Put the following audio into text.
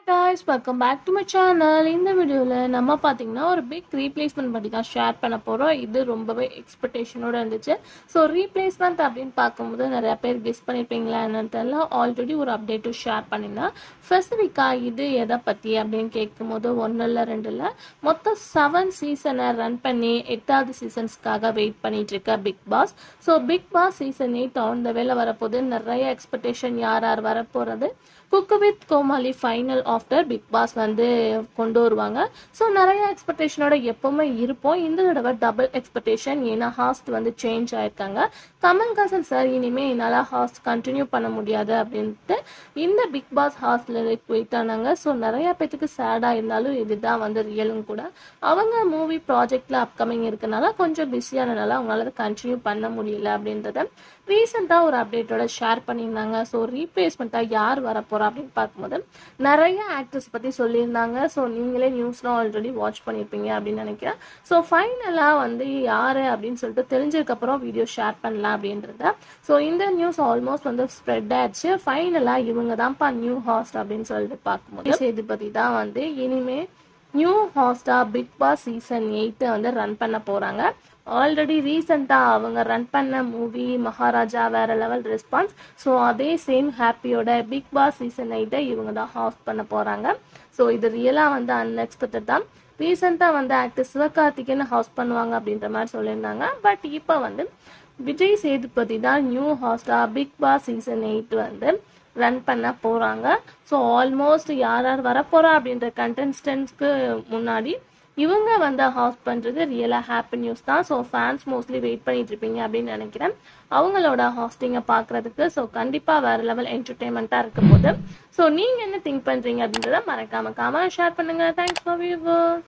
Guys, welcome back to my channel. இந்த வீடியோல நம்ம பாத்தீங்கன்னா ஒரு பிக் ரீப்ளேஸ்மெண்ட் பத்தி தான் ஷேர் பண்ண போறோம். இது ரொம்பவே எக்ஸ்பெக்டேஷனோட இருந்துச்சு. ஸோ ரீப்ளேஸ்மெண்ட் அப்படின்னு பார்க்கும்போது நிறைய பேர் கெஸ் பண்ணிருப்பீங்களா என்னன்னு தெரியல. ஆல்ரெடி ஒரு அப்டேட்டும் ஷேர் பண்ணிருந்தேன். ஸ்பெசிஃபிக்கா இது எதை பத்தி அப்படின்னு கேட்கும்போது ஒன்றும் இல்லை ரெண்டு இல்லை, மொத்தம் 7 சீசனை ரன் பண்ணி 8வது சீசன்ஸ்க்காக வெயிட் பண்ணிட்டு இருக்க big boss. So big boss season 8 on the வேல வரப்போது. நிறைய எக்ஸ்பெக்டேஷன் யார் யார் வரப்போறது, cook with Komali final after big boss வந்து கொண்டு வருவாங்க. ஸோ நிறைய எக்ஸ்பெக்டேஷனோட எப்பவுமே இருப்போம். இந்த தடவை டபுள் எக்ஸ்பெக்டேஷன், ஏன்னா ஹாஸ்ட் வந்து சேஞ்ச் ஆயிருக்காங்க. கமல்ஹாசன் சார் இனிமே என்னால் ஹாஸ்ட் கண்டினியூ பண்ண முடியாது அப்படின்ட்டு இந்த பிக் பாஸ் ஹாஸ்ட்ல குயிட் ஆனாங்க. ஸோ நிறைய பேத்துக்கு சேடாக இருந்தாலும் இதுதான் வந்து ரியலும் கூட. அவங்க மூவி ப்ராஜெக்ட்ல அப்கமிங் இருக்கனால கொஞ்சம் பிஸியானனால அவங்களால அதை கண்டினியூ பண்ண முடியல அப்படின்றத ரீசெண்டாக ஒரு அப்டேட்டோட ஷேர் பண்ணியிருந்தாங்க. ஸோ ரீப்ளேஸ்மெண்ட்டாக யார் வரப்போறா அப்படின்னு பார்க்கும்போது நிறைய ஆக்டர்ஸ் பற்றி சொல்லியிருந்தாங்க. ஸோ நீங்களே நியூஸ்லாம் ஆல்ரெடி வாட்ச் பண்ணியிருப்பீங்க அப்படின்னு நினைக்கிறேன். ஸோ ஃபைனலாக வந்து யார் அப்படின்னு சொல்லிட்டு தெரிஞ்சதுக்கப்புறம் வீடியோ ஷேர் பண்ணலாம் அப்படின்றத. ஸோ இந்த நியூஸ் ஆல்மோஸ்ட் வந்து ஸ்ப்ரெட் ஆயிடுச்சு. ஃபைனலாக இவங்க தான்ப்பா நியூ ஹாஸ்ட் அப்படின்னு சொல்லிட்டு பார்க்கும்போது சேதுபதி தான் வந்து இனிமே நியூ ஹாஸ்டா பிக் பாஸ் சீசன் 8 வந்து ரன் பண்ண போறாங்க. ஆல்ரெடி ரீசெண்டாக அவங்க ரன் பண்ண மூவி மகாராஜா வேற லெவல் ரெஸ்பான்ஸ். ஸோ அதே சேம் ஹாப்பியோட பிக் பாஸ் சீசன் 8 இவங்க தான் ஹாஸ்ட் பண்ண போறாங்க. ஸோ இது ரியலாக வந்து அன்எக்ஸ்பெக்டட் தான். ரீசெண்டாக வந்து ஆக்டர் சிவகார்த்திகேயன் ஹாஸ்ட் பண்ணுவாங்க அப்படின்ற மாதிரி சொல்லியிருந்தாங்க. பட் இப்போ வந்து விஜய் சேதுபதி தான் நியூ ஹாஸ்டா பிக் பாஸ் சீசன் 8 வந்து ரன் பண்ண போறாங்க. ஸோ ஆல்மோஸ்ட் யார் யார் வரப்போறா அப்படின்ற கண்டெஸ்டன்ஸ்க்கு முன்னாடி இவங்க வந்து ஹாஸ்ட் பண்றது ரியலாக ஹாப்பி நியூஸ் தான். ஸோ ஃபேன்ஸ் மோஸ்ட்லி வெயிட் பண்ணிட்டு இருப்பீங்க அப்படின்னு நினைக்கிறேன் அவங்களோட ஹாஸ்டிங்கை பார்க்கறதுக்கு. ஸோ கண்டிப்பாக வேற லெவல் என்டர்டைன்மெண்ட்டாக இருக்கும் போது. ஸோ நீங்கள் என்ன திங்க் பண்ணுறீங்க அப்படின்றத மறக்காம ஷேர் பண்ணுங்க. Thanks for viewers.